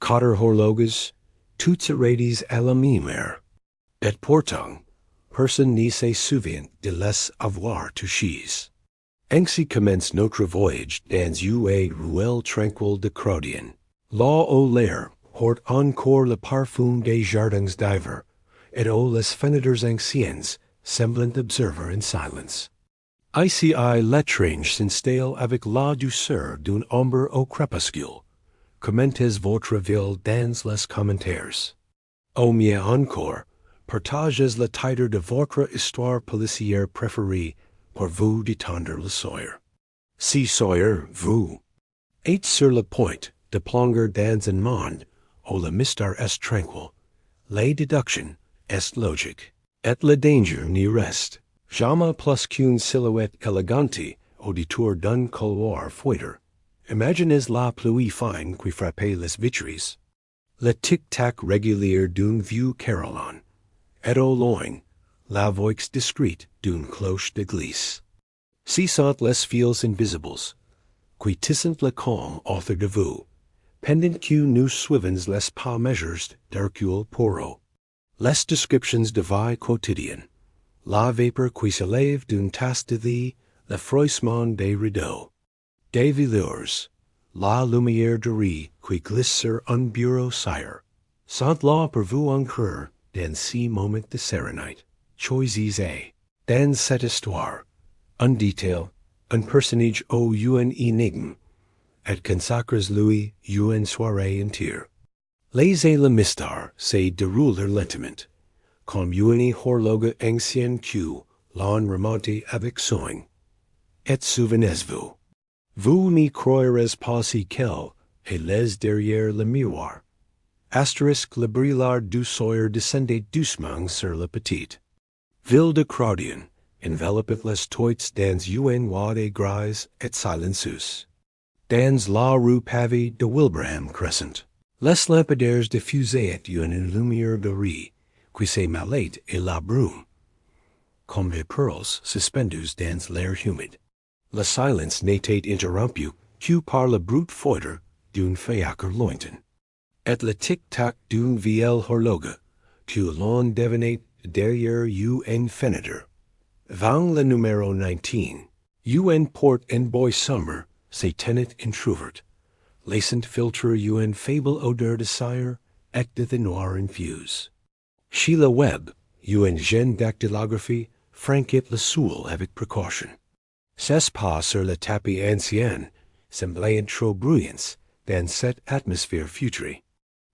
Cotter horloges, toutes radies à la mimer. Et pourtant, personne ne se souvient de les avoir touchés. Ainsi commence notre voyage dans une ruelle tranquille de Crodian. Là où l'air porte encore le parfum des jardins d'hiver, et où les fenêtres anciennes semblent observer in silence. Ici l'étrange s'installe avec la douceur d'une ombre au crépuscule. Commentez votre ville dans les commentaires. Ou mieux encore, partagez le titre de votre histoire policière préférée pour vous détendre le soir. Si soir, vous êtes sur le point de plonger dans un monde où le mystère est tranquille, la déduction est logique, et le danger n'y reste jamais plus qu'une silhouette élégante au détour d'un couloir feutré. Imaginez la pluie fine qui frappait les vitres, le tic-tac régulier d'une vieux carillon, et au loin, la voix discrète d'une cloche d'église. Si sont les fils invisibles, qui tissent le calme autour de vous, pendant que nous suivons les pas measures d'Hercule Poirot. Les descriptions de vie quotidienne, la vapeur qui s'élève d'une tasse de thé, le froissement des rideaux, des velours, la lumière de riz qui glisse sur un bureau sire, sont là pour vous encore dans ces moments de sérénité. Choisissez, dans cette histoire, un détail, un personnage ou une énigme, et consacrez-lui une soirée entière. Laissez le mystère se dérouler lentement, comme une horloge ancienne que l'on remonte avec soin. Et souvenez-vous, vous n'y croirez pas si qu'elle est les derrière le miroir. Asterisk le brillant du soir descendait doucement sur le petit. Ville de Crodian, envelopit les toits dans une voie de grise et silencieuse. Dans la rue pavée de Wilbraham Crescent, les lampadaires diffusaient une lumière dorée qui se mêlait et la brume, comme des perles suspendues dans l'air humide. Le silence n'était interrompu que par le brut feutre d'un fiacre lointain, et le tic-tac d'une vieille horloge que l'on devinait derrière une fenêtre. Vang le numéro 19, une porte en bois sombre se tenait entr'ouverte, laissant filtrer une faible odeur de cire et de thé noir infuse. Chez le web, une jeune dactylographie franquit le sol avec précaution. Ses pas sur le tapis ancien semblaient trop bruyants dans cette atmosphère future.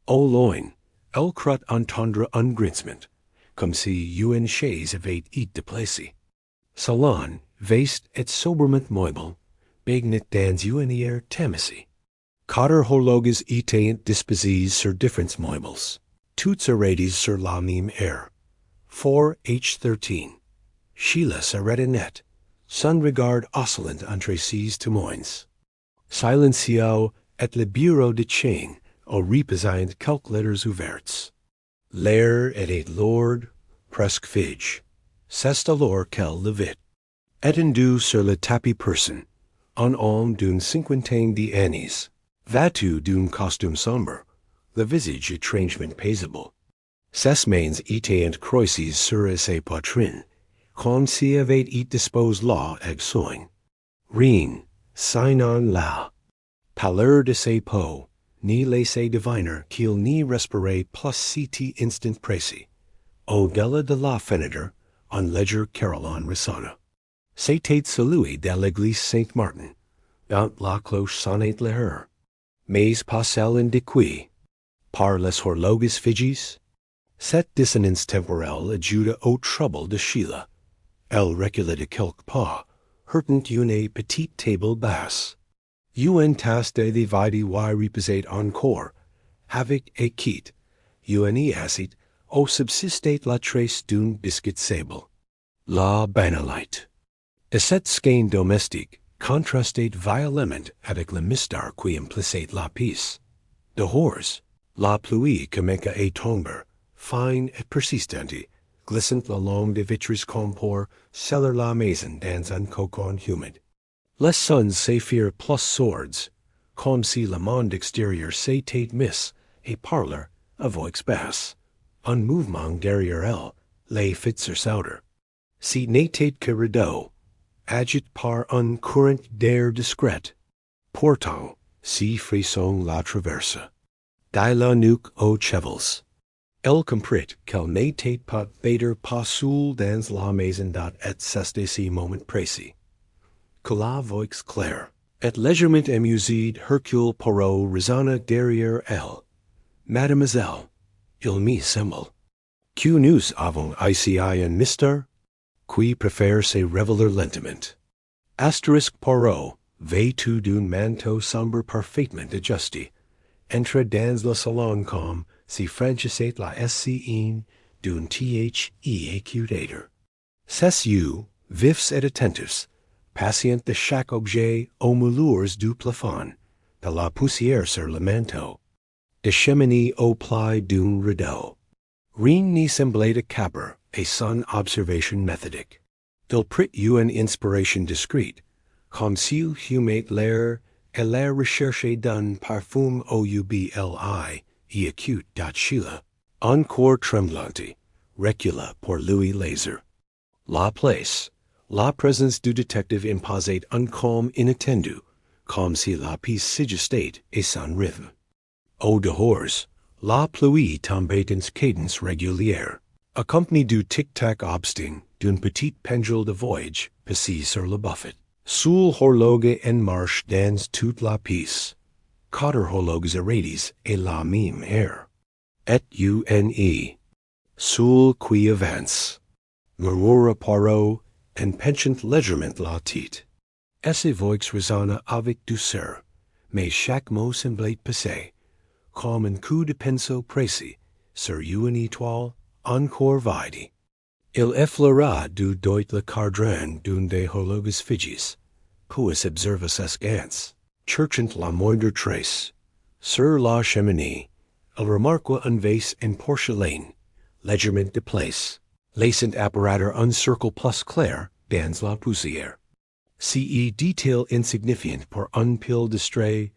Au loin, elle crut entendre un grincement, comme si une chaise avait été déplacée. Salon, vaste et sobrement meuble, baignait dans une air tamisé. Quatre horloges étaient disposées sur différents meubles, toutes arrêtées sur la même air. 4H13. Sheila s'arrêta net, son regard oscillant entre ces témoins. Silencio et le bureau de chaîne où reposaient quelques lettres ouvertes. L'air était lourd, presque fige. C'est alors qu'elle le vit. Étendu sur le tapis persan, un homme d'une cinquantaine d'années, vêtu d'un costume sombre, le visage étrangement paisible. Ses mains étaient croisées sur ses poitrines, comme si avait été disposé là avec soin. Rien, sinon la pâleur de ses peaux, ni laissait deviner qu'il n'y respirait plus cet instant précis. Au-delà de la fenêtre, un léger carillon ressonna. C'était celui de l'église Saint-Martin, dont la cloche sonnait l'heure. Mais pas-elle indiquée par les horloges figes? Cette dissonance temporelle ajouta au trouble de Sheila. Elle recula de quelques pas, heurtant une petite table basse. Une tasse de vide y reposait encore, avec et quitte, une assiette où subsistait la trace d'un biscuit sable. La banalité. Et cette skein domestique contrastait violemment avec le mystère qui impliquait la pièce. Dehors, la pluie commença à tomber, fine et persistante, glissant le long des vitres comme pour sceller la maison dans un cocon humide. Les sons se firent plus sourds, comme si le monde extérieur s'était mis a parlor, avoix basse, un mouvement derrière elle, les fitzer souder. Si n'était que rideau, agite par un courant d'air discret. Pourtant, si frisson la traverse. Die la nuque aux chevals. Elle comprit qu'elle n'était pas better pas seule dans la maison et c'est si moment précis. Que la voix claire, et légèrement amusée, Hercule Poirot résonna derrière elle. Mademoiselle, il me semble que nous avons ici un mystère, qui préfère se révéler lentement. Asterisk Poirot, vêtu d'un manteau sombre parfaitement ajusté, entra dans le salon comme si franchissait la scène d'un theater. Ses yeux, vifs et attentifs, patient de chaque objet aux moulures du plafond, de la poussière sur le manteau, de cheminée au pli d'un rideau. Rien n'y semblait de caper et son observation méthodique. Il prit une inspiration discrète, comme s'il humait l'air et la recherche d'un parfum oubli et acute d'Achille, encore tremblante, recula pour lui laser. La place, la présence du détective imposait un calme inattendu, comme si la pièce s'ajustait et sans rythme. Au dehors, la pluie tombait en cadence régulière, accompagnée du tic-tac obstinate d'une petite pendule de voyage passée sur le buffet. Seul horloge en marche dans toute la pièce. Quatre horloges arrêtés et la même heure. Et une. Seul qui avance. Murmura Poirot en penchant légèrement la tête. Sa voix résonna avec douceur, mais chaque mot semblait passer, comme un coup de pinceau précis, sur une étoile encore vide. Il effleura du doigt le cadran d'une des horloges fidges, puis observa ses gants, cherchant la moindre trace. Sur la cheminée, il remarqua un vase en porcelaine, légèrement déplacé, laissant apparaître un cercle plus clair dans la poussière. Ce détail insignifiant pour un pile distrait,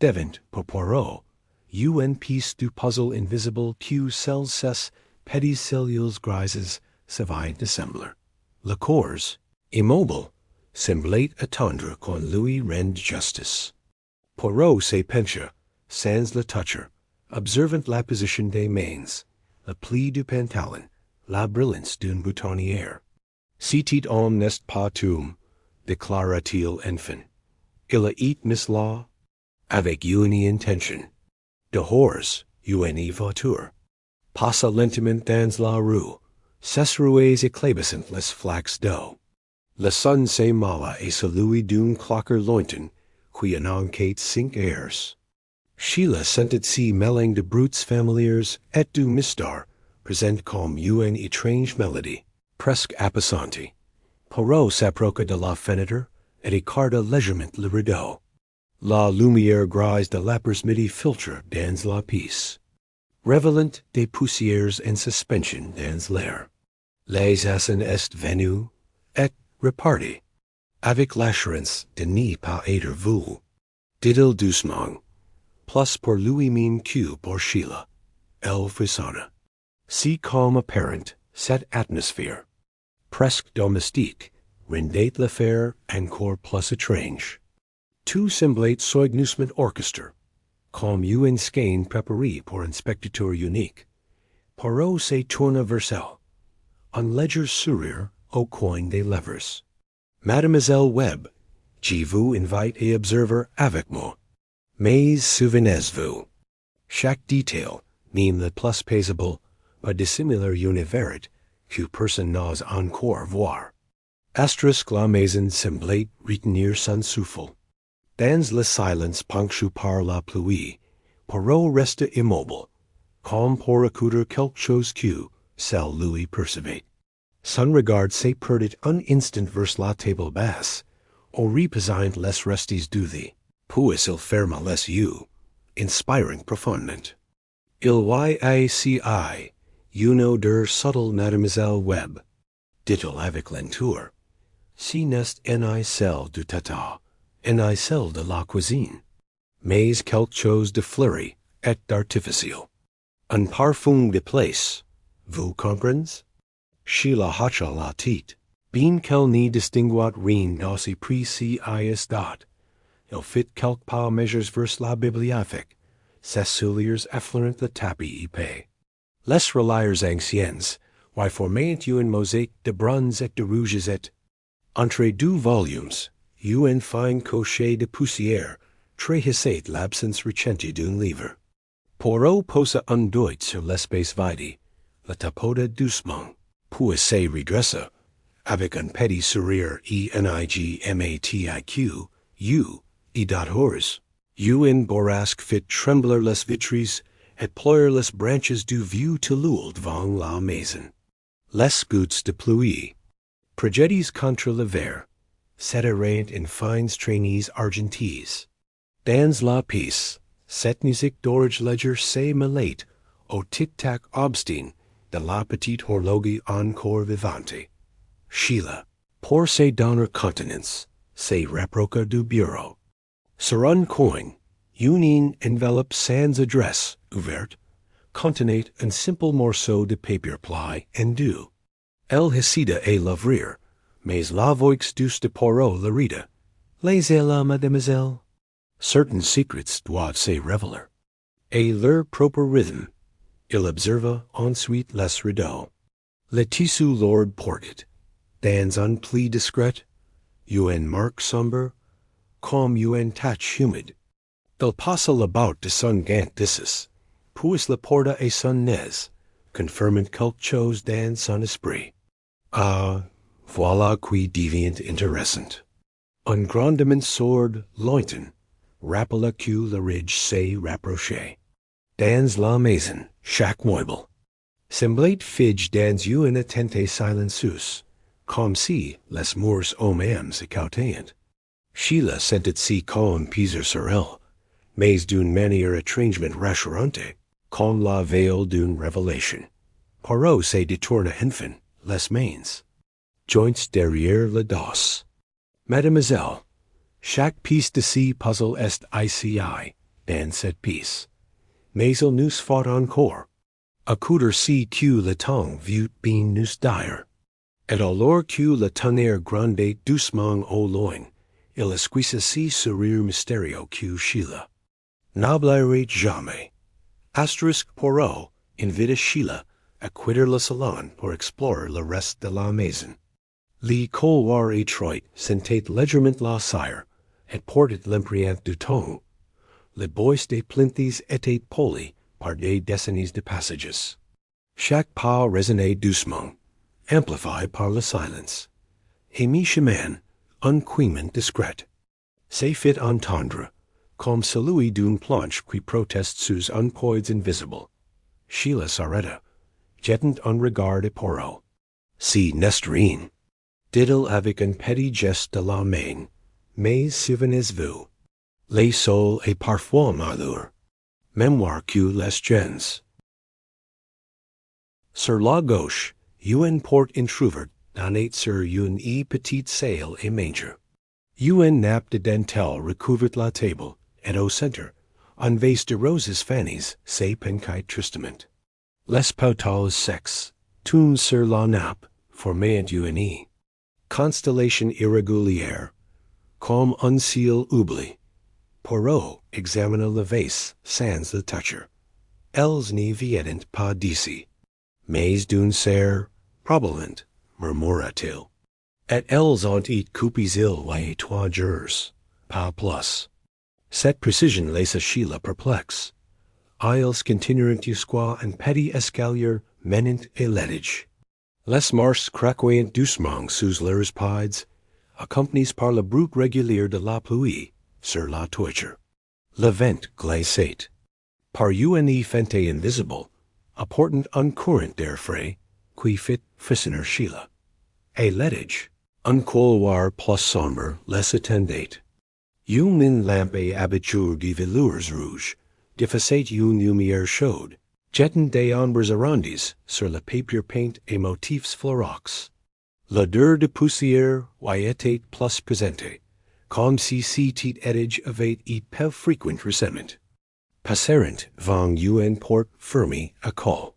devint pour Poirot une piece du puzzle invisible que seuls ses petits cellules grises savaient assembler. Le corps, immobile, semblait attendre qu'on lui rende justice. Poirot se pencha, sans le toucher, observant la position des mains, le pli du pantalon, la brillance d'une boutonnière. Cet homme n'est pas tout, déclara-t-il enfin. Il a été Miss Law, avec une intention. Dehors, une voiture. Passa lentement dans la rue, ses roues éclaboussant les flaques d'eau. Le sun se mêla et celui d'un clocker lointain, qui en enquête 5 heures. Sheila sentit si mêling de brutes familières et du mystère, présent comme une étrange mélodie, presque apaisante. Poirot s'approcha de la fenêtre et écarta légèrement le rideau. La lumière grise de l'après-midi filtre dans la pièce, révélant des poussières en suspension dans l'air. Les assassins est venus et repartis, avec l'assurance de n'y pas être vu, dit-il doucement, plus pour lui-même que pour Sheila. Elle frissonna. Si calme apparent, cette atmosphère, presque domestique, rendait l'affaire encore plus étrange. Tout semblait soigneusement orchestré, comme une skein préparée pour un spectateur unique. Poirot se tourna vers elle, un léger sourire au coin des lèvres. Mademoiselle Webb, je vous invite à observer avec moi. Mais souvenez-vous, chaque détail, même le plus paisible, va dissimuler une vérité que personne n'ose encore voir. Asterisk la maison semblait retenir son souffle. Dans le silence ponctué par la pluie, Poirot resta immobile, comme pour écouter quelque chose que seul lui percevait. Son regard se perdit un instant vers la table basse, où reposaient les restes du lit, puis il ferma les yeux, inspiring profondément. Il y a ici une odeur subtle, Mademoiselle Webb, dit-il avec lenteur. Si n'est en celle du tata, en celle de la cuisine. Mais quelque chose de fleuri et d'artificiel. Un parfum de place, vous comprenez? Sheila hacha la tit, bien qu'elle n'y distinguat rien d'aussi précis dot. Il fit quelque pas measures vers la bibliothèque, ses souliers effleurant le tapis épais. Les reliers anciens, why forment une mosaïque de bronze et de rouges et, entre deux volumes, un fine cocher de poussière, trahissait l'absence recente d'un livre. Poirot posa un doigt sur l'espace vide, le tapoda doucement, puis se redressa, avec un petit sourire enigmatique, et d'hors, un bourrasque fit trembler les vitres, et pleurer les branches du vieux tilleul devant la maison. Les gouttes de pluie, projetées contre le verre, s'étirèrent in fines traînées argentées. Dans la pièce, cette musique d'orge ledger se mêlait au tic-tac obstinate de la petite horloge encore vivante. Sheila, pour se donner contenance, se rapprocha du bureau. Sur un coin, une enveloppe sans adresse, ouverte, contenait un simple morceau de papier pli en deux. Elle hésita à l'ouvrir, mais la voix douce de Poirot la rita. Laissez-la, mademoiselle. Certain secrets doivent se révéler. Et leur propre rythme, il observa ensuite les rideaux. Le tissu lourd portait, dans un pli discret, une marque sombre, comme une tache humide. Il passa la bout de son gant d'issus, puis la porta à son nez, confirmant quelque chose dans son esprit. Ah, voilà qui devient intéressant. Un grondement sourd, lointain, rappela que la ridge se rapprochait. Dans la maison, chaque meuble semblait fige dans une attente silencieuse, comme si les murs eux-mêmes s'écoutaient. Sheila sentit si calme peser sur elle, mais d'une manière étrangement rassurante, comme la veille d'une révélation. Poirot se détourna enfin, les mains joints derrière le dos. Mademoiselle, chaque pièce de ce puzzle est ici dans cette pièce. Mais il nous faut encore accouder si que le temps vieux bien nous dire. Et alors que le tonnerre grondait doucement au loin, il esquissa si sourire mystérieux que Sheila n'oublierait jamais. Asterisk Poirot invita Sheila à quitter le salon pour explorer le reste de la maison. Le couloir étroit sentait légèrement la cire et portait l'empreinte du temps. Les bois des plinths étaient polis par des décennies de passages. Chaque pas résonnait doucement, amplifié par le silence, et mi-chemin, un couinement discret se fit entendre, comme celui d'une planche qui proteste sous un poids invisible. Sheila s'arrêta, jettant un regard à Poirot. Si n'est rien, dit-il avec un petit geste de la main, mais souvenez-vous, les sols et parfois malheur, mémoire que les gens. Sur la gauche, une porte entr'ouverte donnait sur une petite salle et manger. Une nappe de dentelle recouvrait la table, et au centre, un vase de roses fanées se penchait tristement. Les pétales secs, tunés sur la nappe, formaient une constellation irrégulière, comme un ciel oubli. Poirot examina le vase sans le toucher. Elles n'y viennent pas d'ici, mais d'une serre, probablement, murmura-t-il. Et elles ont été coupées il y a 3 jours, pas plus. Cette précision laissa Sheila perplexe. Ils continuèrent jusqu'à un petit escalier menant à l'étage. Les marches craquaient doucement sous leurs pieds, accompagnées par le bruit régulier de la pluie sur la toiture. Le vent glaçait. Par une fente invisible, apportant un courant d'air frais, qui fit frissonner Sheila. Et l'étage, un couloir plus sombre, les attendait. Une lampe à abat-jour de velours rouge diffusait une lumière chaude, jettant des ombres arrondies sur le papier peint et motifs floraux. L'odeur de poussière y était plus présente, comme si cet étage avait eu peu fréquent récemment. passerent vang un port fermi a call.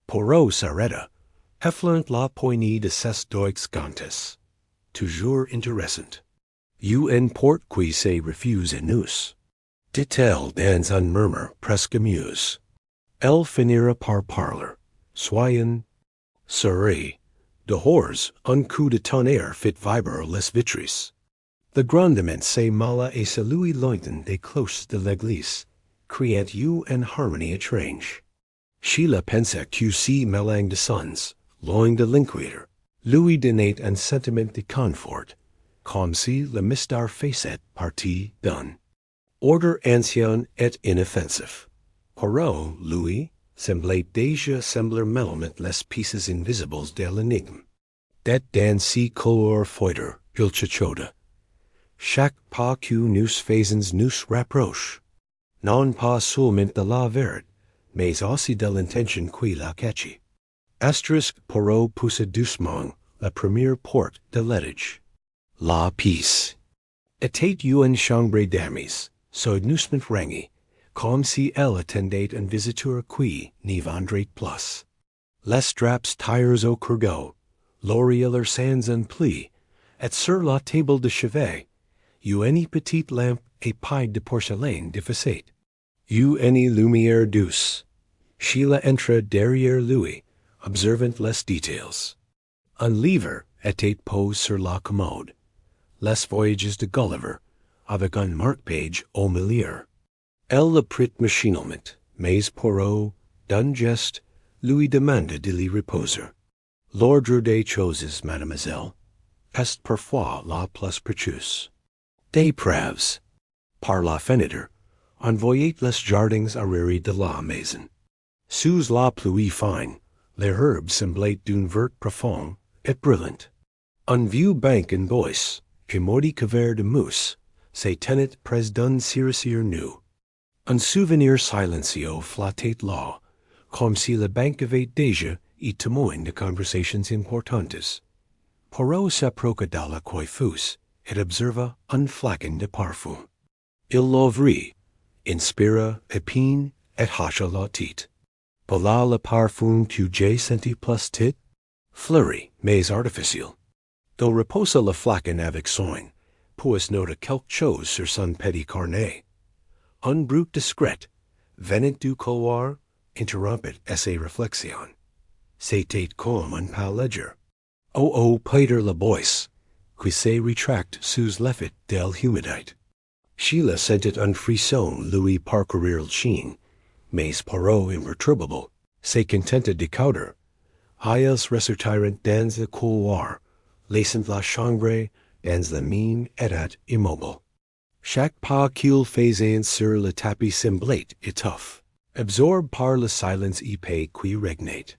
Poirot s'arrêta, effleurant la poignée de ses doigts gantes. Toujours intéressant. Un port qui se refuse et nous. Dit-elle dans un murmure presque muse. Elle finira par parler. Soyons serrés. Dehors, un coup de tonnerre fit vibrer les vitres. Le grondement se mêla et celui lointain des cloches de l'église, créant une harmonie étrange. Sheila pensa que si mélange de sons, loin de l'inquiéter, lui donnait un sentiment de confort, comme si le mystère faisait partie d'un ordre ancien et inoffensif. Poirot, lui, semblait déjà sembler mêlement les pieces invisibles de l'énigme. Det dans si color feutre, il chuchota. Chaque pas que nous faisons nous rapproche, non pas seulement de la vérité, mais aussi de l'intention qui la cache. Asterisk Poirot poussa doucement la première porte de l'étage. La peace. Était une chambre d'amis, soudainement rangée, comme si elle attendait un visiteur qui n'y vendrait plus. Les draps tires au cargo, l'oreiller sans un pli, et sur la table de chevet, une petite lampe et paille de porcelaine défacée. Une lumière douce. Sheila entra derrière lui, observant les détails. Un livre était posé sur la commode. Les Voyages de Gulliver, avec un marque-page au milieu. Elle le prit machinalement, mais Poirot, d'un geste, lui demanda de l'y reposer. L'ordre des choses, mademoiselle, est parfois la plus précieuse. Des preuves. Par la fenêtre, on voyait les jardins arriérés de la maison. Sous la pluie fine, les herbes semblaient d'un vert profond et brillant. Un vieux banc en bois, émordi couvert de mousse, se tenait près d'un cerisier nu. Un souvenir silencieux flottait là, comme si le banc avait déjà été témoin de conversations importantes. Poirot s'approcha de la coiffeuse et observa un flacon de parfum. Il l'ouvrit, inspira épine et hocha la tête. Voilà le parfum que j'ai senti plus tit, fleuri mais artificiel. Il reposa le flacon avec soin, puis nota quelque chose sur son petit carnet. Un bruit discret, venant du couloir, interrompit ses réflexions. C'était comme un pas léger. Oh, Peter le bois, qui se rétracte sous l'effet de l'humidité. Sheila sentit un frisson lui parcourir le chien, mais Poirot imperturbable, se contenta de cauder. Ils ressortirent dans le couloir, laissant la chambre dans la même état immobile. Chaque pas qu'ils faisaient sur le tapis semblait étouffe, absorbé par le silence épais qui régnait.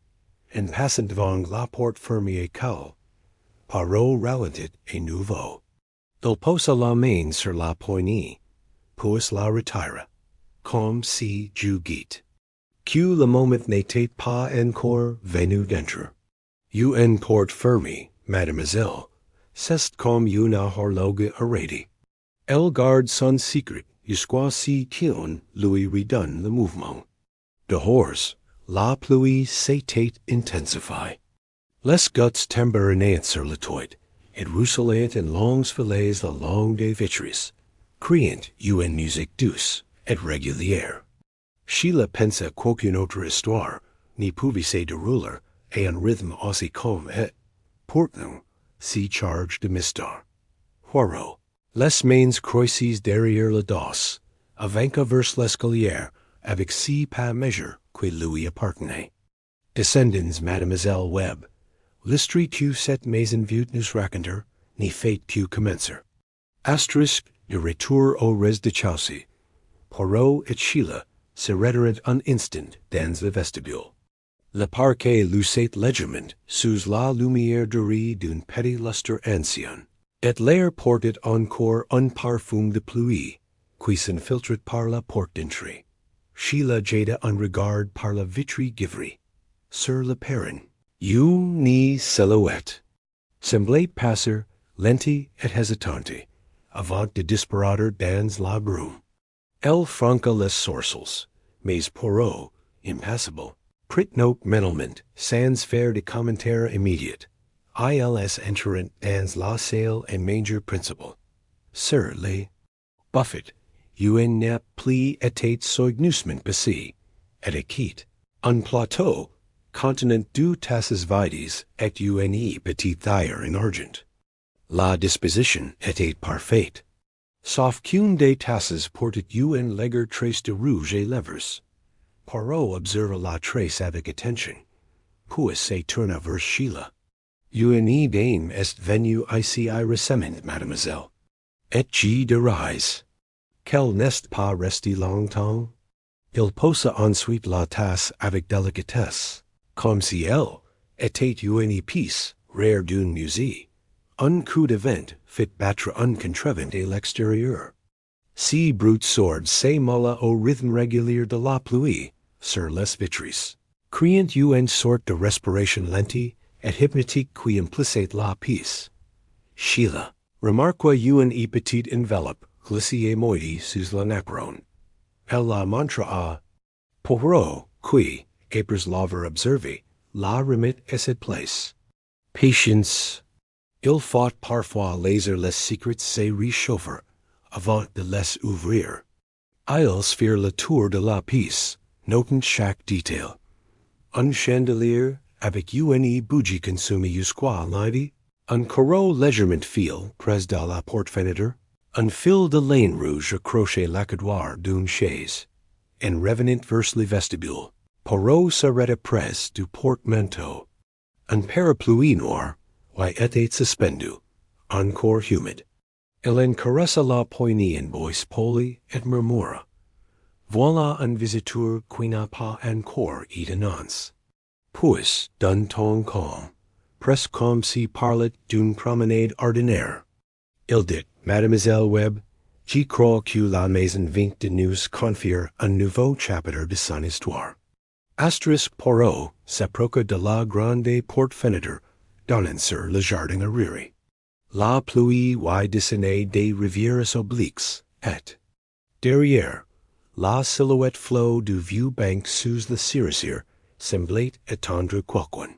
En passant devant la porte fermée et cale, Poirot ralentit à nouveau. Il posa la main sur la poignée, puis la retira, comme si juguit. Que le moment n'était pas encore venu d'entrer. Un porte fermée, mademoiselle, c'est comme une horloge arrêtée. Elle garde son secret jusqu'à ce qu'on lui redonne le mouvement. Dehors, la pluie s'était intensifiée. Les gouttes tambourinaient sur le toit, et ruisselaient en longues filets le long des vitres, créant une musique douce et régulière. Sheila pensa qu'aucune autre histoire n'y pouvait se dérouler à un rythme aussi calme et, pourtant, si chargé de mystère. Poirot, les mains croisées derrière le dos, avança vers l'escalier avec si pas mesure qui lui appartenait. Descendons, mademoiselle Webb. L'histoire que cette maison vieute nous raconter n'y fait que commencer. Asterisk de retour au rez-de-chaussée. Poirot et Sheila se retirèrent un instant dans le vestibule. Le parquet luisait légèrement sous la lumière dorée d'un petit lustre ancien, et l'air portait encore un parfum de pluie qui s'infiltrait par la porte d'entrée. Sheila jeta un regard par la vitre givry. Sur le perron, une silhouette semblait passer lente et hésitante avant de disparaître dans la brume. Elle franqua les sourcils mais Poirot, impassible. Prit note menellement, sans faire de commentaire immediate. Ils enterent dans la salle and major principal. Sir les Buffet, un n'a plus été soigneusement passé, et acquit. Un plateau, contenant deux tasses vides, et une petite thaïre in argent. La disposition était parfaite. Sauf qu'une des tasses portait une légère trace de rouge et lèvres. Poirot observa la trace avec attention, puis se tourna vers Sheila. Une dame est venue ici récemment, mademoiselle. Et j'y dirais qu'elle n'est pas restée longtemps. Il posa ensuite la tasse avec délicatesse, comme si elle était une pièce rare d'un musée. Un coup de vent fit battre un contrevent à l'extérieur. Si brute sword se molla au rythme régulier de la pluie sur les vitres, créant une sorte de respiration lente et hypnotique qui implicite la pièce. Sheila remarqua une petite enveloppe glissée et moitié sous la napperon. Elle la montra à Poirot, qui, après l'avoir observé, la remit à cette place. Patience. Il faut parfois laisser les secrets se réchauffer avant de les ouvrir. Ils firent le tour de la pièce, notant chaque détail. Un chandelier avec une bougie consumée jusqu'à l'idée, un carreau légèrement fil près de la porte-fenêtre, un fil de laine rouge accroché à l'accoudeur d'une chaise, en revenant vers le vestibule. Poirot s'arrêta près du porte-manteau. Un parapluie noir était suspendu, encore humide. Il en caressa la poignée en voix polie et murmura. Voilà un visiteur qui n'a pas encore été annonce. Puis, d'un ton calme, presque comme s'il parlait d'une promenade ordinaire, il dit, Mademoiselle Webb, je crois que la maison vient de nous confier un nouveau chapitre de son histoire. Asterisk Poirot s'approcha de la grande porte-fenêtre donnant sur le jardin arrière. La pluie y dessinait des rivières obliques, et, derrière, la silhouette flot du vieux banc sous le cerisier semblait attendre quelqu'un.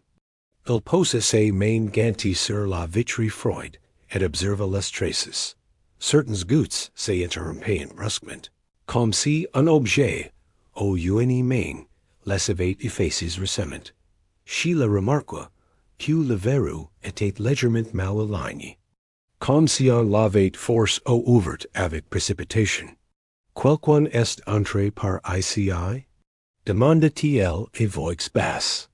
Il posa ses mains ganties sur la vitre froide et observa les traces. Certaines gouttes se interrompaient brusquement, comme si un objet, ou une main, les avait effacées récemment. Sheila remarqua que le verrou était légèrement mal aligné, comme si on l'avait forcé ou ouvert avec précipitation. Quelqu'un est entré par ici? Demanda-t-il à voix basse.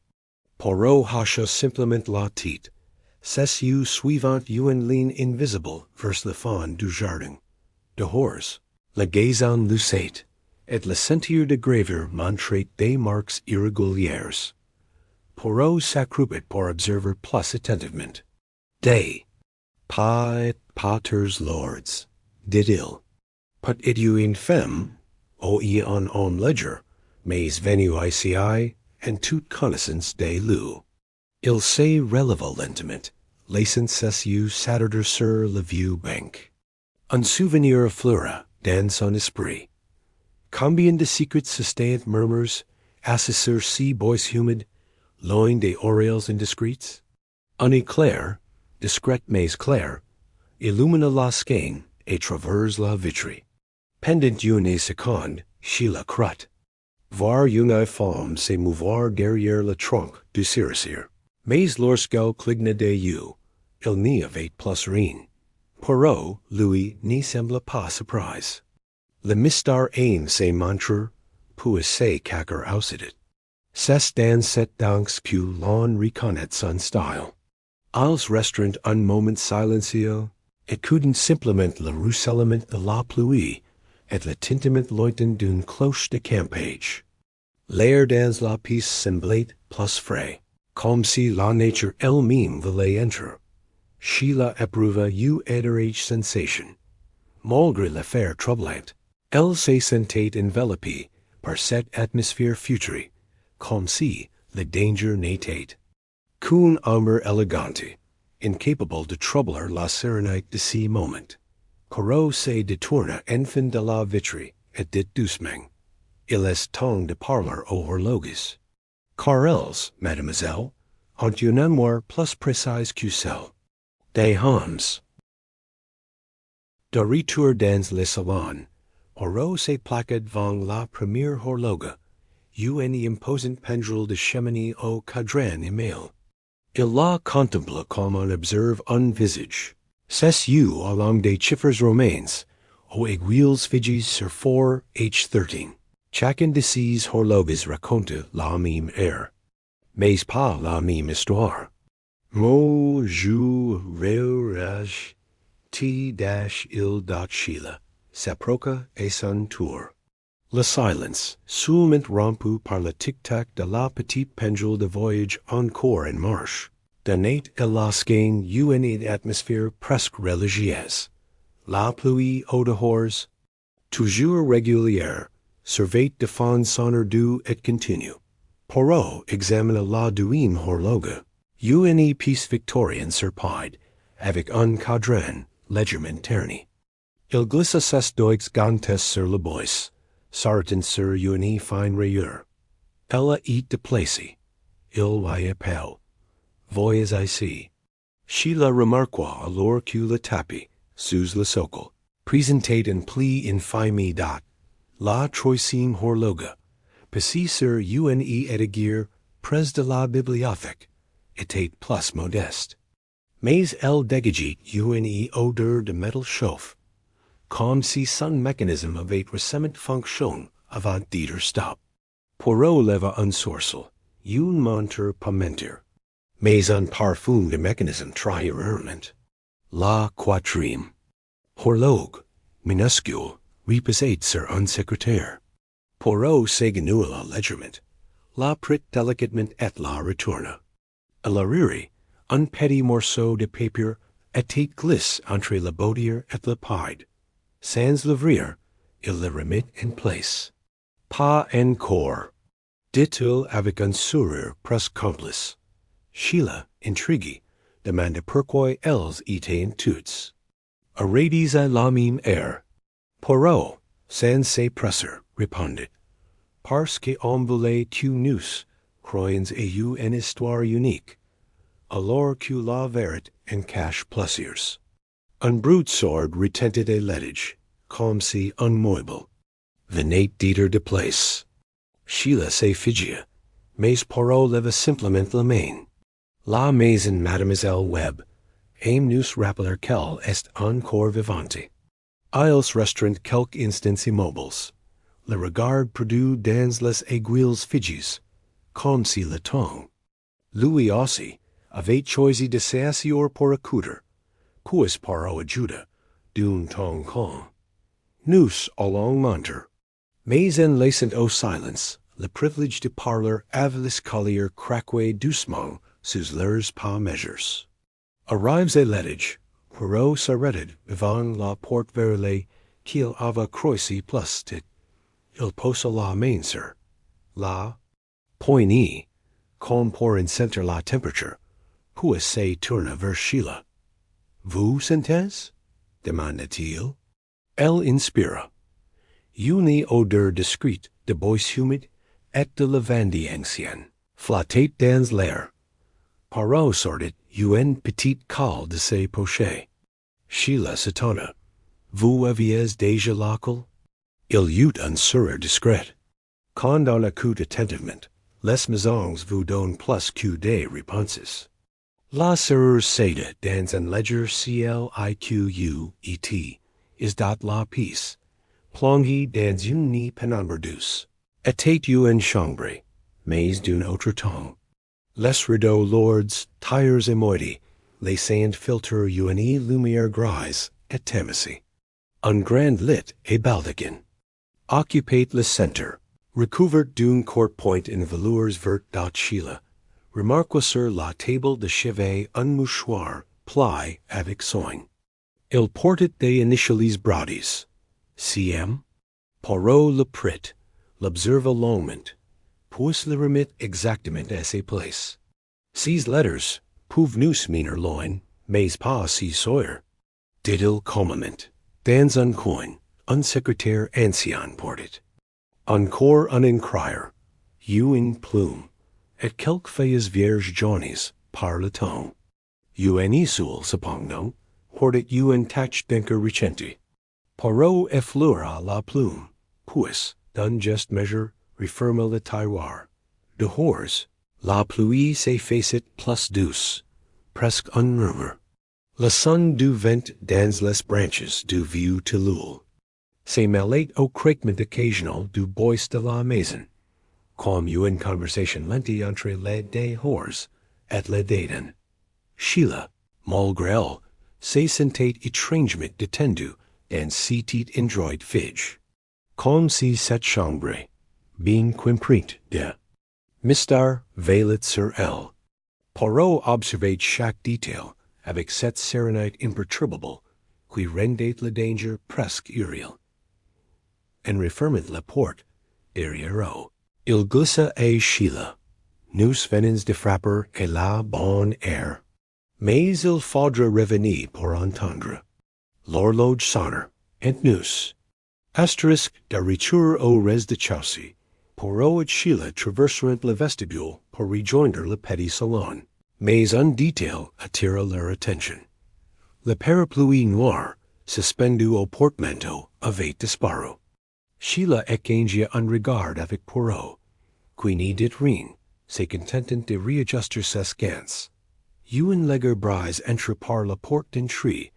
Poirot hocha simplement la tête. Ses yeux suivant une ligne invisible vers le fond du jardin. Dehors, la gazon lucette, et le sentier de gravure montrait des marques irrégulières. Poirot s'accroupit pour observer plus attentivement. Des pas et paters lords, dit-il. Peut-être une femme, ou un homme léger, mais venu ici en toute connaissance des lieux. Il se releva lentement, laissant ses yeux s'attarder sur le vieux banc. Un souvenir affleura dans son esprit. Combien de secrets sustained murmures, assis sur ces bois humides, loin des oreilles indiscrètes? Un éclair, discret mais clair, illumina la skein et traverse la vitre. Pendant une seconde, Sheila crut voir une femme se mouvoir derrière le tronc du cerisier. Mais lorsqu'elle cligna des yeux, il n'y avait plus rien. Poirot, lui, n'y sembla pas surpris. Le mystère se montre, puis se cacher aussitôt. C'est dans cette danse que l'on reconnaît son style. Ils resteront un moment silencieux, écoutant simplement le ruissellement de la pluie et le tintement lointain d'une cloche de campage. L'air dans la pièce semblait plus frais, comme si la nature elle-même voulait entrer. Sheila éprouva une étrange sensation. Malgré l'affaire troublante, elle se sentait enveloppée par cette atmosphère future, comme si le danger n'était qu'une ombre élégante, incapable de troubler la sérénité de ces moments. Poirot se détourna enfin de la vitre et dit doucement, Il est temps de parler aux horloges. Car elles, mademoiselle, ont une mémoire plus précise que celle des hommes. De retour dans le salon, Poirot se plaça devant la première horloge, une imposante pendule de cheminée au cadran émail. Il la contemple comme on observe un visage. C'est you along des chiffres romains, aux aiguilles figées sur 4H13. Chacun de ces horloges raconte la même heure, mais pas la même histoire. Mo, jou, rage, il Sheila, s'approcha et son tour. Le silence, seulement rompu par le tic-tac de la petite pendule de voyage encore en marche, donnait à la scène une atmosphère presque religieuse. La pluie au dehors, toujours régulière, servait de fond sonore doux et continu. Poirot examina la douine horloge, une pièce victorienne sur paille, avec un cadran légèrement terni. Il glissa ses doigts gantes sur le bois, s'arrêtant sur une fine rayure. Elle est déplacée. Il voyait pâle. Voyez ici. Sheila remarqua alors que le tapis, sous le socle, présentait un pli infime date. La troisième horloge, placée sur une étagère près de la bibliothèque, était plus modeste. Mais elle dégageait une odeur de métal chauffe, comme si son mécanisme avait récemment fonctionné avant d'être stop. Poirot leva un sourcil, une montre pas mentir, mais un parfum de mécanisme trahirement. La quatrième horloge, minuscule, reposait sur un secrétaire. Poirot s'éganouilla légèrement, la prit délicatement et la retourna. À l'arrière, un petit morceau de papier était glissé entre la boudière et le paille. Sans l'ouvrir, il le remit en place. Pas encore, dit-il avec un sourire presque complice. Sheila, intriguée, demanda pourquoi elles étaient en toutes. Arrêtées à la même heure. Poirot, sans se presser, répondit. Parce qu'on voulait que nous croyions ayant une histoire unique, alors que la vérité en cache plaisirs. Un broadsword retentit a letage, comme si unmoveable. Venait d'être de place. Sheila se figia, mais Poirot leva simplement la main. La maison Mademoiselle Webb, aime nous rappeler qu'elle est encore vivante. Ils restent quelques instants immobiles, le regard perdu dans les aiguilles figées, comme si le temps, lui aussi, avait choisi de s'asseoir pour écouter, puis Poirot ajouta, d'un ton calme. Nous allons monter. Mais en laissant au silence, le privilège de parler avec l'escalier craquait doucement sous leurs pas mesures. Arrives à l'étage, Poirot s'arrêta devant la porte verrouillée qu'il avait croisée plus tôt. Il posa la main sur la poignée, comme pour en sentir la température, puis se tourna vers Sheila. Vous sentez? demanda-t-il. Elle inspira. Une odeur discrète de bois humide et de lavande ancienne flottait dans l'air. Poirot sortit une petite cale de ses poches. Sheila s'étonna. Vous aviez déjà la cale? Il y eut un sourire discret. Quand on écoute attentivement, les maisons vous donnent plus que des réponses. La serrure céda dans un ledger CLIQUET is dat la pièce, plongée dans une nuit pénombre douce, était une chambre, mais d'un autre temps. Les rideaux lourds, tires et moitis, laissant filtrer une lumière grise et tamisée. Un grand lit et baldaquin occupait le centre, recouvert d'une courte-pointe en velours vert dot Sheila, remarqua sur la table de chevet un mouchoir plié avec soin. Il portait des initiales broadies. CM. Poirot le prit, l'observa longuement, puis le remit exactement à sa place. Ces lettres peuvent nous mener loin, mais pas si sawyer, dit-il calmement. Dans un coin, un secrétaire ancien portait. Encore un incroyer, une plume, et quelques feuilles vierges jaunies par le temps. Une sul cependant, portait une tache d'encre recente. Poirot effleura la plume, puis, d'un geste mesure, referma le tiroir. Dehors, la pluie s'effaçait plus douce, presque un murmure. Le son du vent dans les branches du vieux tilleul se mêlait au craquement occasional du bois de la maison, comme une conversation lente entre les deux horses et les dédains. Sheila, malgré elle, se sentait étrangement détendue dans cette endroite fige, comme si cette chambre, bien comprise de mystère veillait sur elle. Poirot observait chaque détail avec cette sérénité imperturbable qui rendait le danger presque irréel. En refermant la porte derrière eux, il glissa à Sheila. Nous venons de frapper et la bonne heure. Mais il faudra revenir pour entendre. L'horloge sonne, et nous. Asterisk de retour au rez-de-chaussée. Poirot et Sheila traverseront le vestibule pour rejoindre le petit salon. Mais un détail attira leur attention. Le parapluie noir, suspendu au portemanteau, avait disparu. Sheila échangea un regard avec Poirot, qui n'y dit rien, se contentant de réajuster ses gants. Une légère brise entra par la porte d'entrée,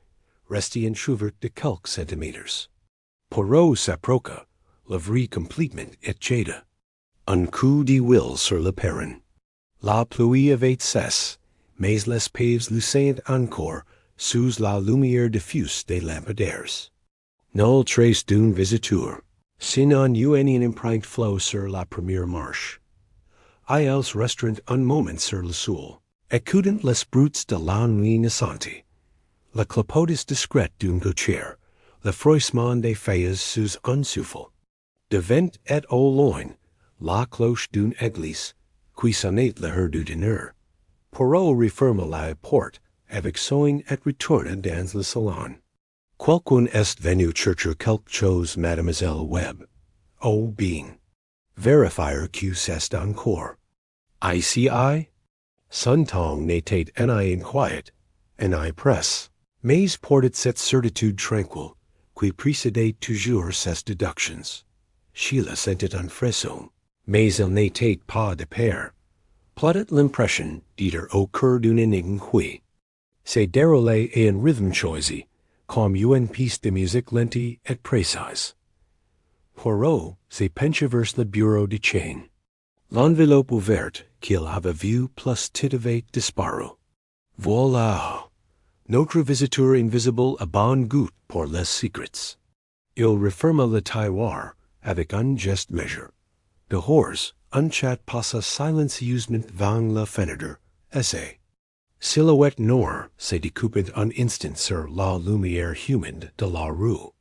restée entr'ouverte de quelques centimètres. Poirot s'approcha, le vrai complètement échaudé. Un coup de huile sur le perron. La pluie avait cessé, mais les paves luisaient encore sous la lumière diffuse des lampadaires. Nulle trace d'un visiteur, sinon une empreinte floue sur la première marche. Ils resteront un moment sur le sol, écoutant les bruits de la nuit naissante. Le clapotis discret d'une gouttière, le froissement des feuilles sous un souffle. Devant et au loin, la cloche d'une église, qui sonnait l'heure du dîner. Poirot referma la porte avec soin et retourna dans le salon. Quelqu'un est venu chercher quelque chose, mademoiselle Webb. Oh bien. Vérifier que c'est encore. Ici, son ton n'était ni inquiet, ni presse, mais portait cette certitude tranquille, qui précédait toujours ses déductions. Sheila sentait un frisson, mais il n'était pas de pair. Plottait l'impression d'être au cœur d'une énigme qui se déroulait à un rythme choisi, comme une pièce de musique lente et précise. Poirot se pencha vers le bureau de chaîne. L'enveloppe ouverte qu'il avait vue plus tout avait disparu. Voilà! Notre visiteur invisible a bon goût pour les secrets. Il referma le tiroir avec un geste mesure. Dehors, un chat passa silencieusement devant la fenêtre, essai. Silhouette noire se découpait un instant sur la lumière humide de la rue.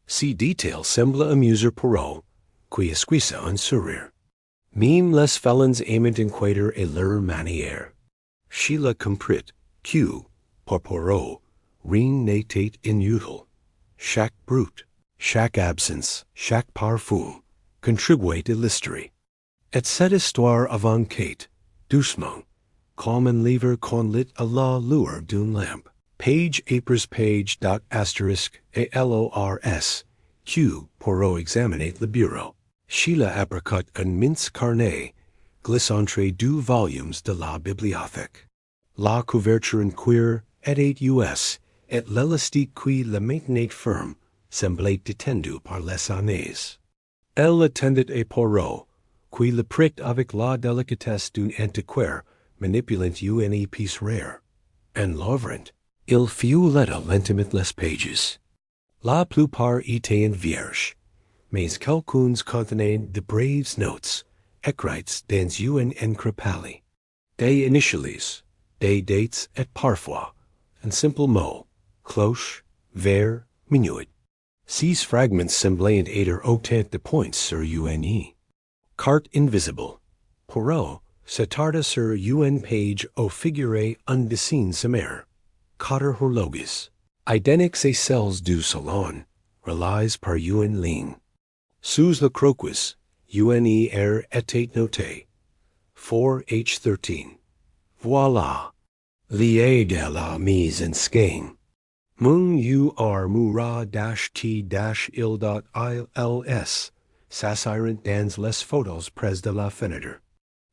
Si détail sembla amuser Poirot, qui esquissa un sourire. Même les felons aimaient inquiéter à leur manière. Sheila comprit que, pour Poirot, rien n'était inutile. Chaque brute, chaque absence, chaque parfum, contribuait à l'histoire. Et cette histoire avant Kate, doucement, comme un livre qu'on lit à la lueur d'une lampe. Page apres page dot asterisk et LORS, Q, Poirot examinait le bureau. Sheila apricot un mince carnet, glisse entre deux volumes de la bibliothèque. La couverture en cuir était US, et l'élastique qui le maintenait ferme semblait détendu par les années. Elle attendait à Poirot, qui le pricked avec la délicatesse d'un antiquaire manipulant une épice rare. En l'ouvrant, il feuilleta lentement les pages. La plupart étaient vierges, mais quelques-uns contenaient de braves notes, écrites dans une encre pâle. Des initiales, des dates et parfois, un simple mot, cloche, vers, minuit. Ces fragments semblaient être autant de points sur une carte invisible. Poirot s'attarda sur une page où figurait un dessin sommaire. 4 horloges, identiques à celles du salon, reliées par une ligne. Sous le crocus, une état noté. 4h13. Voilà. Lié de la mise en scène. Mung ur mura t-il.ils. S'assirent dans les photos près de la fenêtre.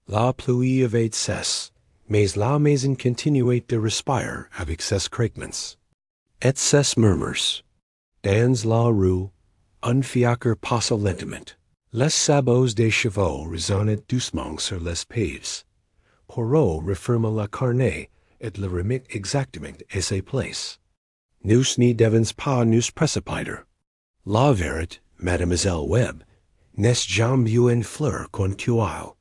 La pluie avait cesse, mais la maison continuait de respirer avec ses craquements. Et ses murmures. Dans la rue, un fiacre passa lentement. Les sabots des chevaux résonnaient doucement sur les paves. Poirot referma la carnet et le remit exactement à sa place. Nous n'y devons pas nous précipiter. La vérité, Mademoiselle Webb, n'est jamais une fleur qu'on cueille.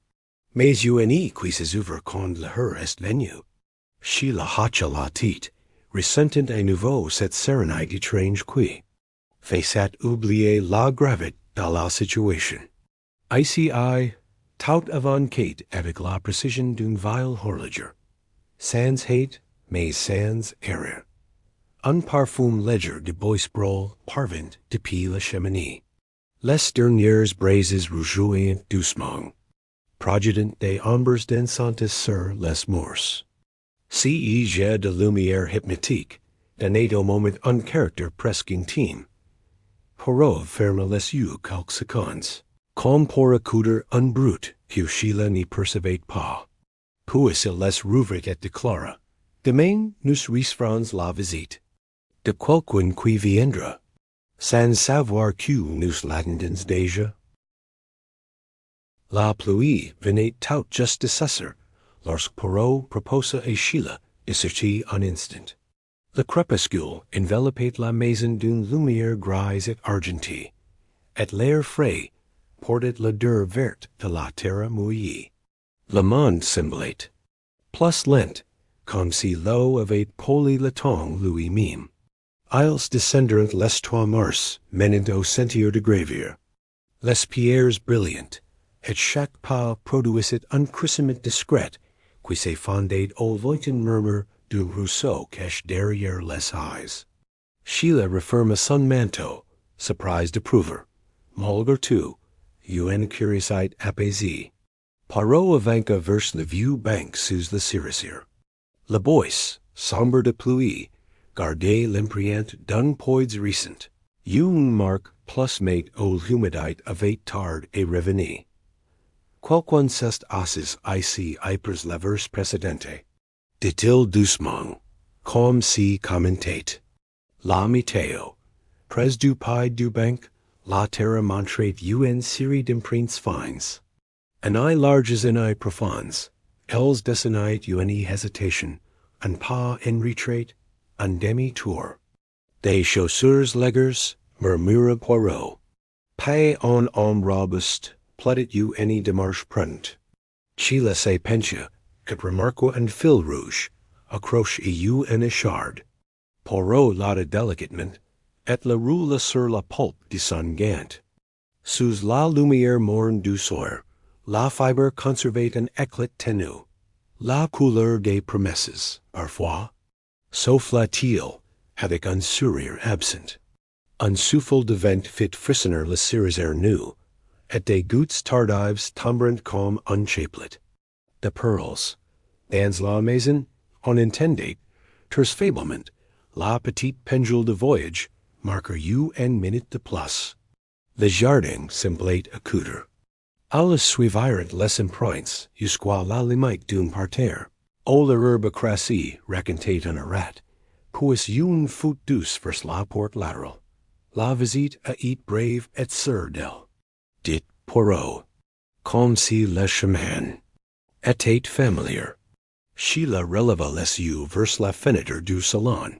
Mais une qui s'ouvre quand le jour est venu. Sheila hocha la tête, ressentant à nouveau cette sérénité étrange qui faisait oublier la gravité de la situation. Ici tout avant Kate avec la précision d'une vieille horloger. Sans hate, mais sans erreur. Un parfum léger de bois-brol parvint depuis la cheminée. Les dernières braises rejoignent doucement, projetant des ombres dansantes sur les murs. Si jet de lumière hypnotique, donnait au moment un caractère presque intime. Poirot ferma les yeux quelques secondes, comme pour accoudre un brute que Sheila n'y percevait pas. Puis il les rouvrit et déclara: Demain nous referons la visite. De quelqu'un qui viendra, sans savoir que nous l'attendons déjà. La pluie venait tout juste de cesser, lorsque Poirot proposa à Sheila de sortir un instant. Le crépuscule enveloppait la maison d'une lumière grise et argentée, et l'air frais portait l'odeur verte de la terre mouillée. Le monde semblait plus lent, comme si l'eau avait poli le temps lui-même. Ils descendirent les 3 marches menant au sentier de gravure. Les pierres brillantes, et chaque pas produisait un crissement discret qui se fondait au lointain murmure d'un ruisseau caché derrière les haies. Sheila referma son manteau, surprised d'approver. Malgré tout, une curiosité apaisée. Poirot avança vers le vieux banc sous le cerisier. Le bois, sombre de pluie, gardait l'empreinte d'un poids récent. Une marque plus mate au l'humidité avait tard et revenu. Quelqu'un s'est assis ici après la verse précédente, dit-il doucement, comme si commentait. La météo, près du pied du banc, la terre montrait une série d'empreintes fines. Un eye larges and eye profondes, elles dessinaient une hésitation, un pas en retrait, un demi-tour. Des chaussures légères, murmura Poirot. Pas un homme robuste, plaidait une démarche prudente. Sheila se pencha, que remarqua un fil rouge, accroche une écharde. Poirot lauda délicatement, et le roula sur la pulpe de son gant. Sous la lumière morne du soir, la fibre conservait un éclat ténu. La couleur des promesses, parfois, souffla-t-il, avec un sourire absent. Un souffle de vent fit frissonner le cerisier nu, et des gouttes tardives tomberont comme un chapelet. De pearls. Dans la maison, on entendait, très faiblement, la petite pendule de voyage marquer une minute de plus. Le jardin semblait accoudre. Alles suivirent les empreintes jusqu'à la limite d'un parterre. Où l'herbe crassée racontait un arrêt, puis une foot douce vers la porte latérale. La visite à être brave et sûre d'elle, dit Poirot, comme si le chemin était familier. Sheila releva les yeux vers la fenêtre du salon.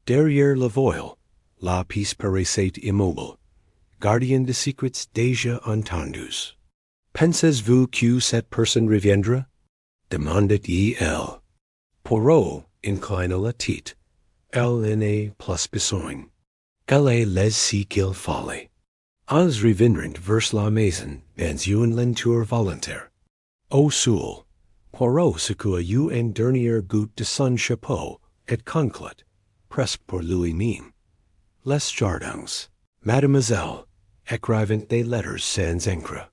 Derrière la voile, la pièce paraissait immobile, gardien de secrets déjà entendus. Pensez-vous que cette personne reviendra? Demandait-il. Poirot inclina la tête. Elle en est plus besoin. Quel est les si qu'il fallait? Ils revinrent vers la maison dans une lenteur volontaire. Au sol, Poirot secoua une dernière goutte de son chapeau et conclut, presque pour lui-même. Les jardins, mademoiselle, écrivant des lettres sans encre.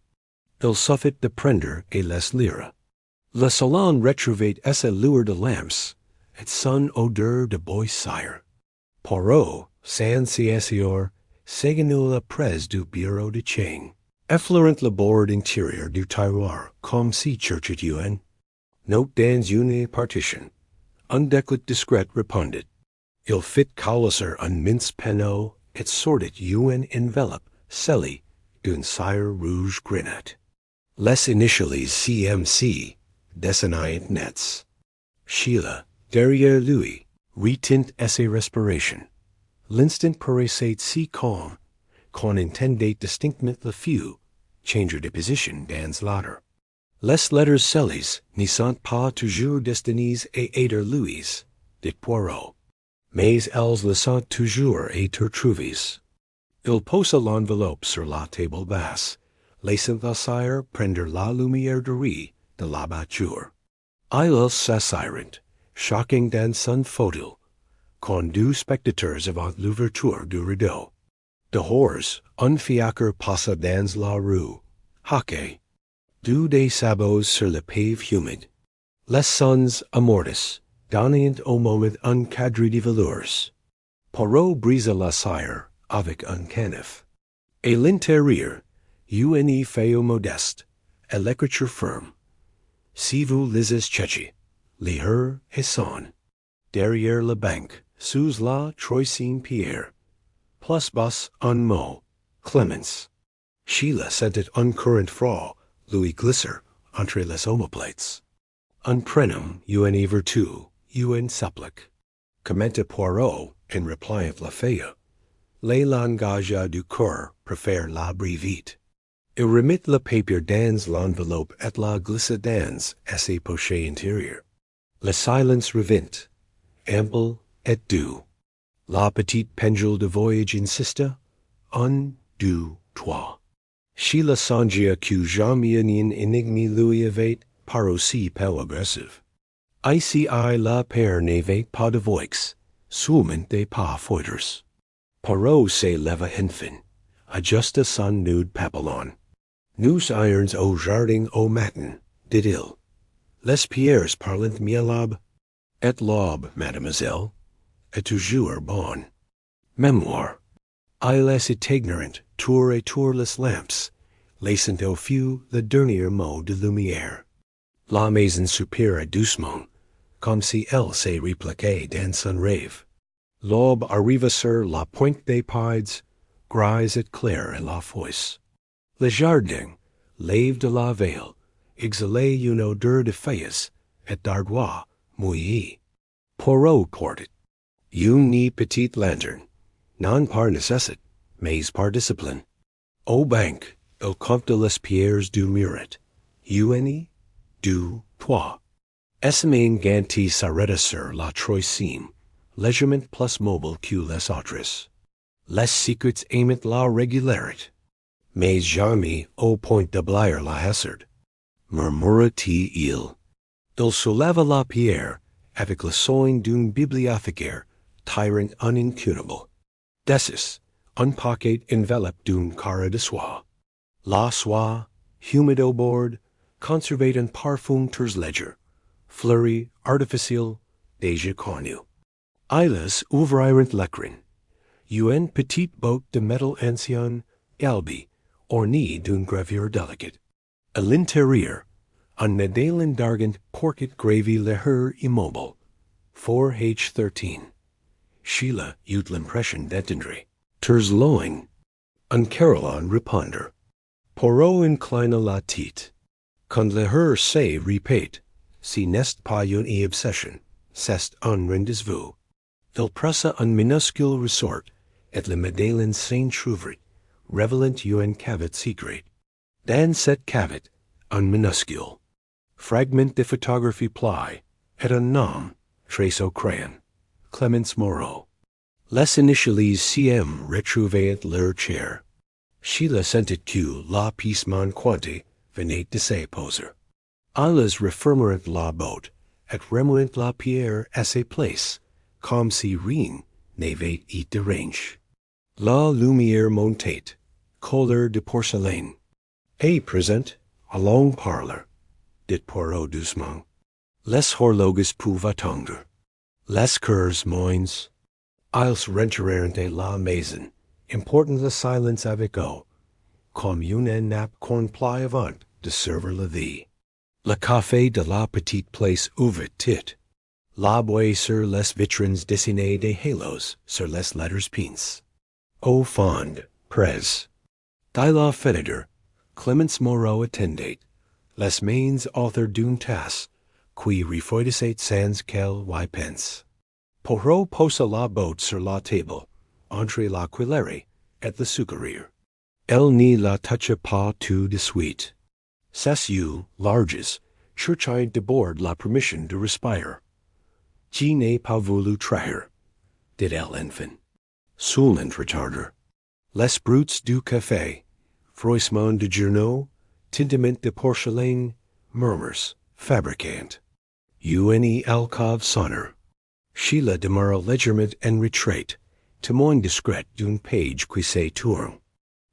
Il suffit de prendre et les lire. Le salon retrouvait essa lueur de lamps, et son odeur de bois sire. Poirot, sans siessior, séguinul la presse du bureau de chaîne. Effleurant le bord intérieur du tiroir, comme si cherchait un. Note dans une partition. Un déclet discret répondit. Il fit colosser un mince panneau, et sortit un enveloppe, scellé, d'une cire rouge grenat. Les initiales CMC, dessinant nets. Sheila, derrière lui, retint ses respiration. L'instant paraissait si calm, qu'on entendait distinctement le feu, changer de position dans l'autre. Les lettres scellées ne sont pas toujours destinées à être lues, dit Poirot, mais elles le sont toujours à être trouvées. Il posa l'enveloppe sur la table basse, laissant la cire prendre la lumière dorée de l'abatture. Il s'assirent, shocking dans son fauteuil, quand deux spectateurs avant l'ouverture du rideau. Dehors, un fiacre passa dans la rue, hoquet. Deux des sabots sur le pave humide. Les sons amortis, donnant au moment un cadre de velours. Poirot brisa la cire avec un canif. Et l'intérieur, une feuille modeste, et l'écriture ferme. Si vous lisez Chaque, lire et son. Derrière la banque, sous la troisième pierre. Plus bas un mot, Clemence. Sheila sentit un courant froid, lui glisser entre les omoplates. Un prénom, une vertu, une supplique. Commenta Poirot, en repliant la feuille. Les langages du corps préfèrent la brevite. Il remit le papier dans l'enveloppe et la glissa dans ses poches intérieures. Le silence revint, ample et doux. La petite pendule de voyage insista. Un, deux, trois. Sheila songia que jamais une énigme lui avait par aussi peu agressive. Ici la paire n'avait pas de voix, seulement des pas foudres. Poirot se leva enfin, adjusta son nude papillon. Nous irons au jardin au matin, dit-il. Les pierres parlant miellab, et l'aube, mademoiselle, est toujours bonne. Mémoire. Il est ignorant, tour et tour les lamps, laissant au feu le dernier mot de lumière. La maison soupira doucement, comme si elle se répliquait dans son rêve. L'aube arriva sur la pointe des pieds, grise et claire à la fosse. Le jardin, lave de la veille, exhalait une odeur de feuilles et d'ardois mouillés. Poirot portait une petite lanterne, non par nécessité, mais par discipline. Au banc, il compta les pierres du muret. Une, deux, trois. Essaimant ganti s'arrêta sur la troisième, légèrement plus mobile que les autres. Les secrets aimant la régularité, mais jamais au point d'oublier la hazard. Murmura-t-il. Il souleva la pierre avec le soin d'un bibliothécaire tirant un incunable. Dessus, un paquet enveloppé d'une carre de soie. La soie, humide au bord, conservait un parfum très léger, fleuri, artificiel, déjà connu. Ils ouvrirent l'écrin. Une petite botte de métal ancien, galbi, ornée d'une gravure délicate. À l'intérieur, un médaillon d'argent portait gravé l'heure immobile, 4H13. Sheila eut l'impression d'entendre. Ters loin. Un carillon répondre. Poirot inclina la tête. Quand l'heure se répète, si n'est pas une obsession, c'est un rendez-vous. Il pressa un minuscule ressort, et le médaillon s'entr'ouvrit, révélant une cavité secrète. Dans cette cavité, un minuscule fragment de photographie plie, et un nom, trace au crayon, Clémence Moreau. Les initiales CM retrouvaient leur chair. Sheila sentit que la pièce manquante venait de se poser. Ils refermerent la botte, et remuèrent la pierre à sa place, comme si rien n'avait été dérangé. La lumière montait, couleur de porcelaine. Et présent, a long parlor, dit Poirot doucement. Les horloges peuvent attendre. Les cœurs moins. Ils rentrèrent de la maison, important le silence avec eux, comme une nappe qu'on plie avant de servir la vie. Le café de la petite place ouvrit. La boue sur les vitrines dessinées des halos sur les letters pinces. Au fond, près. Dans la fenêtre, Clémence Moreau attendait, les mains author d'une tasse, qui refroidissait sans qu'elle y pense. Poirot posa la botte sur la table, entre la cuillère et le sucrerie. Elle n'y la toucha pas tout de suite. Ses yeux, larges, cherchaient d'abord la permission de respirer. Je n'ai pas voulu trahir, dit-elle enfin. Seulement retarder. Les bruits du café, froissement de journaux, tintement de porcelaine, murmures, fabricant. Une alcove sonore. Sheila demeura légèrement en retraite, témoin discret d'une page qui se tourne.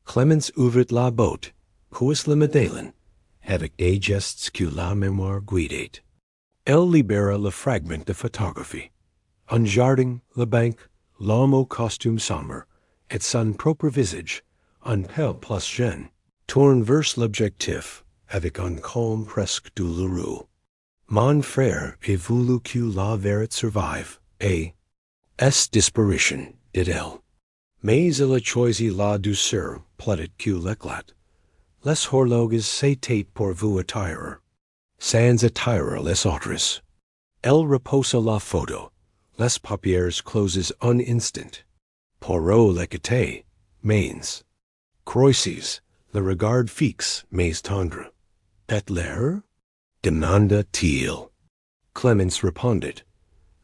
Clémence ouvrit la botte, puis le Madeleine, avec des gestes que la mémoire guidait. Elle libéra le fragment de photographie. Un jardin, la banque, l'homme au costume sombre, et son propre visage, un peu plus jeune, tourne vers l'objectif, avec un calme presque douloureux. Mon frère a voulu que la vérité survive, et est disparition, dit-elle. Mais il a choisi la douceur, plutôt que l'éclat. Les horloges s'étaient pour vous attirer. Sans attirer les autres. Elle reposa la photo. Les paupières closes un instant. Poirot l'écoutait, mais Croises, le regard fixe, mais tendre. Peut-être? Demanda-t-il. Clémence répondit.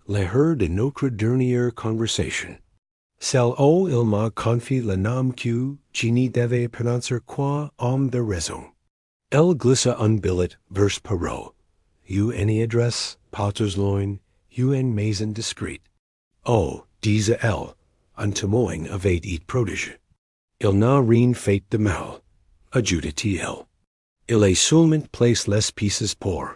L'heure de notre dernière conversation. Celle où il m'a confié le nom que je n'y devais prononcer quoi homme de raison. Elle glissa un billet vers Poirot. Une adresse, Pottersloin, une maison discrète. Oh, disait-elle, un témoin avait été protégé. Il n'a rien fait de mal, ajouta-t-il. Il a seulement placé les pièces pour